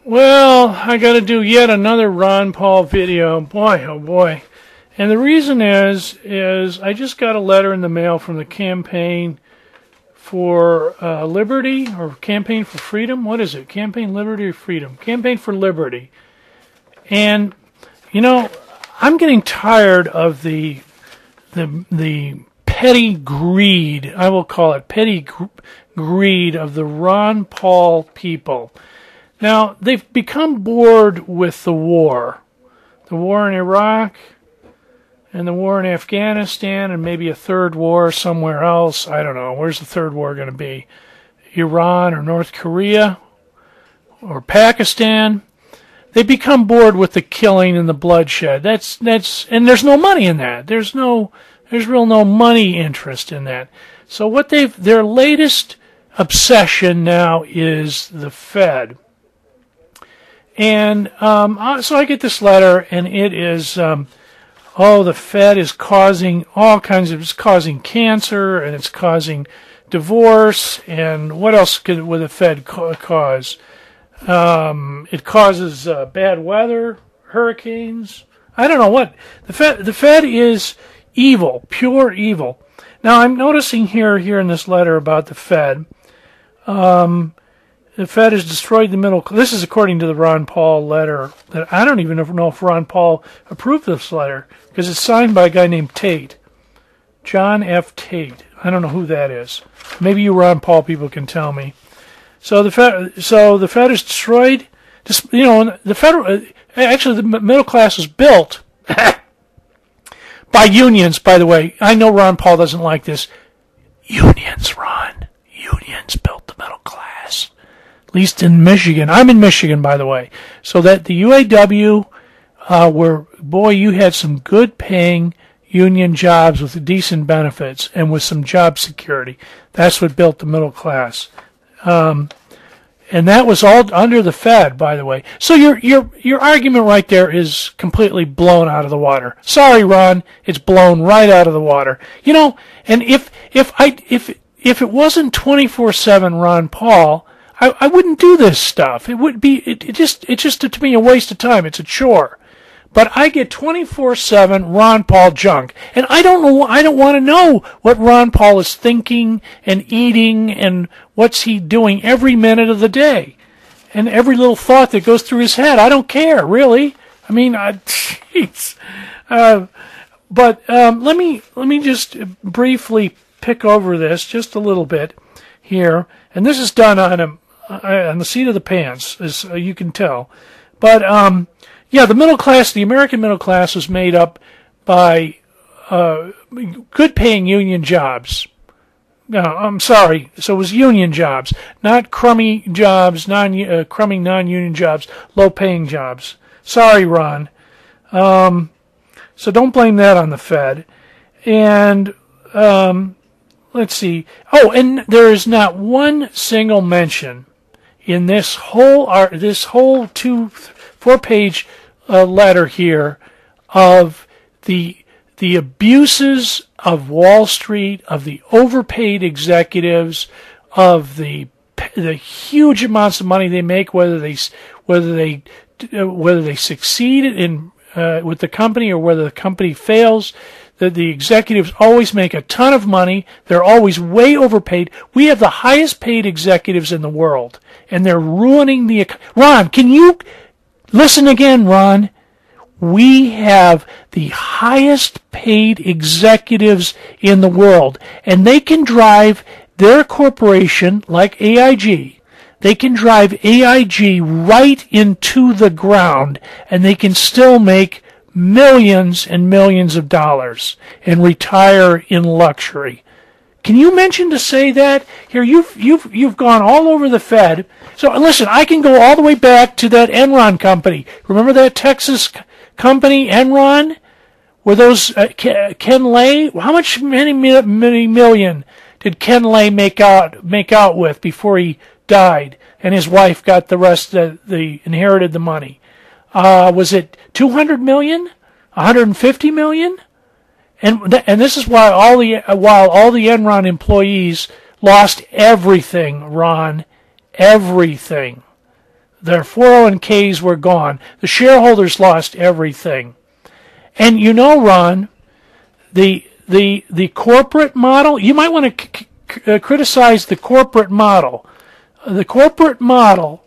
Well, I got to do yet another Ron Paul video. Boy, oh boy. And the reason is I just got a letter in the mail from the Campaign for Liberty, or Campaign for Freedom. What is it? Campaign Liberty or Freedom? Campaign for Liberty. And, you know, I'm getting tired of the petty greed, I will call it petty greed of the Ron Paul people. Now, they've become bored with the war in Iraq, and the war in Afghanistan, and maybe a third war somewhere else. I don't know. Where's the third war going to be? Iran or North Korea or Pakistan? They've become bored with the killing and the bloodshed. And there's no money in that. There's real no money interest in that. So their latest obsession now is the Fed. And so I get this letter, and it is, the Fed is causing it's causing cancer, and it's causing divorce, and what else would the Fed cause? It causes bad weather, hurricanes. I don't know what. The Fed is evil, pure evil. Now, I'm noticing here in this letter about the Fed, the Fed has destroyed the middle class. This is according to the Ron Paul letter. That I don't even know if Ron Paul approved this letter, because it's signed by a guy named Tate. John F. Tate. I don't know who that is. Maybe you Ron Paul people can tell me. So the Fed is destroyed. Actually, the middle class was built by unions, by the way. I know Ron Paul doesn't like this. Unions, Ron. Unions built the middle class. At least in Michigan. I'm in Michigan, by the way. So that the UAW, you had some good paying union jobs with decent benefits and with some job security. That's what built the middle class. And that was all under the Fed, by the way. So your argument right there is completely blown out of the water. Sorry, Ron, it's blown right out of the water. You know, and if it wasn't 24/7 Ron Paul, I wouldn't do this stuff. It's just to me a waste of time. It's a chore. But I get 24/7 Ron Paul junk, and I don't want to know what Ron Paul is thinking and eating and what's he doing every minute of the day, and every little thought that goes through his head. I don't care, really. I mean, jeez. But let me just briefly pick over this just a little bit here, and this is done on the seat of the pants, as you can tell. But the middle class, the American middle class, was made up by good-paying union jobs. No, I'm sorry. So it was union jobs, not crummy jobs, crummy non-union jobs, low-paying jobs. Sorry, Ron. So don't blame that on the Fed. And let's see. Oh, and there is not one single mention in this whole 4-page letter here of the abuses of Wall Street, of the overpaid executives, of the huge amounts of money they make, whether they succeed in with the company or whether the company fails. That the executives always make a ton of money. They're always way overpaid. We have the highest paid executives in the world, and they're ruining the... Ron, can you listen again, Ron? We have the highest paid executives in the world, and they can drive their corporation, like AIG, they can drive AIG right into the ground, and they can still make millions and millions of dollars and retire in luxury. Can you mention to say that? Here, you've gone all over the Fed. So listen, I can go all the way back to that Enron company. Remember that Texas company, Enron? Where those Ken Lay? How much many million did Ken Lay make out with before he died, and his wife got the rest inherited the money? Was it 200 million? 150 million? And this is why all the Enron employees lost everything, Ron, everything. their 401ks were gone. The shareholders lost everything. And you know, Ron, the corporate model, you might want to criticize the corporate model. The corporate model,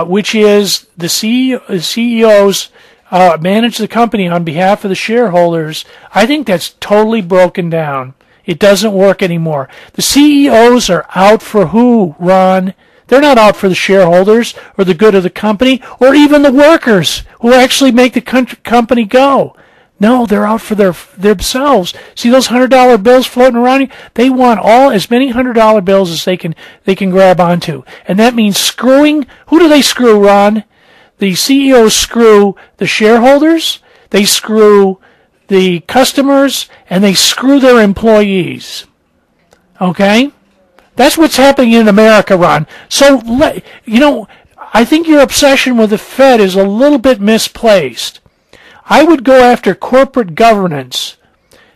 which is the CEOs manage the company on behalf of the shareholders, I think that's totally broken down. It doesn't work anymore. The CEOs are out for who, Ron? They're not out for the shareholders or the good of the company or even the workers who actually make the company go. No, they're out for themselves. See those $100 bills floating around here? They want as many $100 bills as they can grab onto. And that means screwing. Who do they screw, Ron? The CEOs screw the shareholders, they screw the customers, and they screw their employees. Okay? That's what's happening in America, Ron. So, I think your obsession with the Fed is a little bit misplaced. I would go after corporate governance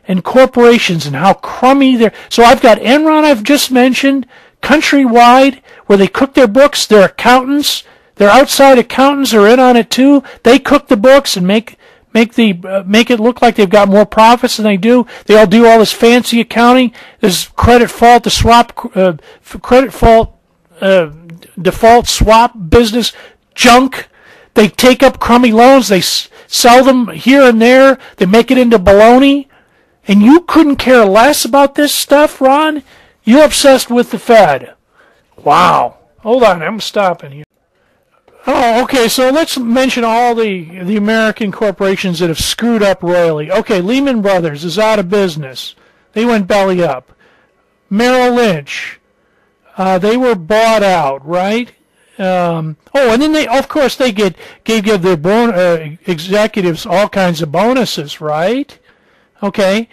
and corporations and how crummy they're. So I've got Enron I've just mentioned, Countrywide, where they cook their books, their accountants, their outside accountants are in on it too. They cook the books and make it look like they've got more profits than they do. They all do all this fancy accounting. There's default swap business junk. They take up crummy loans. They sell them here and there. They make it into baloney. And you couldn't care less about this stuff, Ron? You're obsessed with the Fed. Wow. Hold on, I'm stopping here. Oh, okay, so let's mention all the American corporations that have screwed up royally. Okay, Lehman Brothers is out of business. They went belly up. Merrill Lynch, they were bought out, right? And then they gave their executives all kinds of bonuses, right? Okay,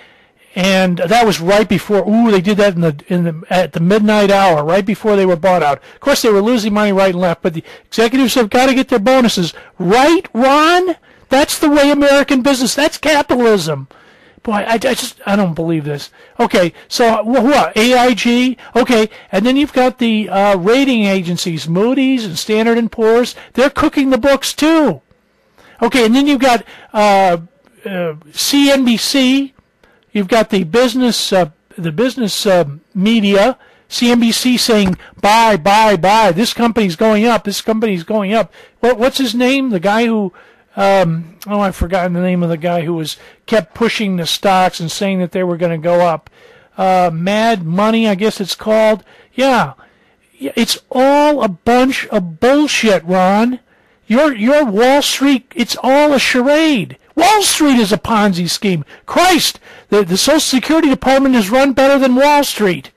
and that was right before. They did that at the midnight hour, right before they were bought out. Of course, they were losing money right and left, but the executives have got to get their bonuses, right, Ron? That's the way American business. That's capitalism. Boy, I don't believe this. Okay, so what? AIG? Okay, and then you've got the rating agencies, Moody's and Standard & Poor's. They're cooking the books too. Okay, and then you've got CNBC. You've got the business media, CNBC saying buy. This company's going up. This company's going up. What's his name? The guy who I've forgotten the name of the guy who kept pushing the stocks and saying that they were going to go up. Mad Money, I guess it's called. Yeah, it's all a bunch of bullshit, Ron. Your Wall Street, it's all a charade. Wall Street is a Ponzi scheme. Christ, the Social Security Department is run better than Wall Street.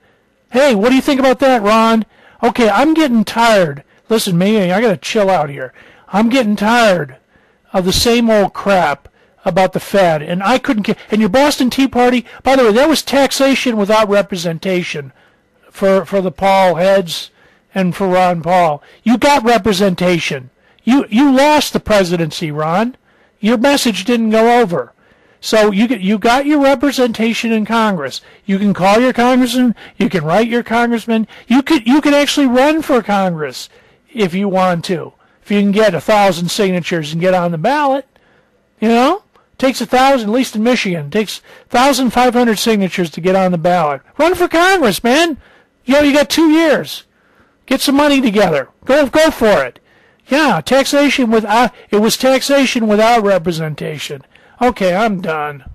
Hey, what do you think about that, Ron? Okay, I'm getting tired. Listen, maybe I got to chill out here. I'm getting tired of the same old crap about the Fed, and I couldn't get. And your Boston Tea Party, by the way, that was taxation without representation for the Paul heads and for Ron Paul. You got representation. You lost the presidency, Ron. Your message didn't go over. So you got your representation in Congress. You can call your congressman. You can write your congressman. You could actually run for Congress if you want to. If you can get 1,000 signatures and get on the ballot, takes 1,000. At least in Michigan, it takes 1,500 signatures to get on the ballot. Run for Congress, man. You got 2 years. Get some money together. Go for it. Yeah, it was taxation without representation. Okay, I'm done.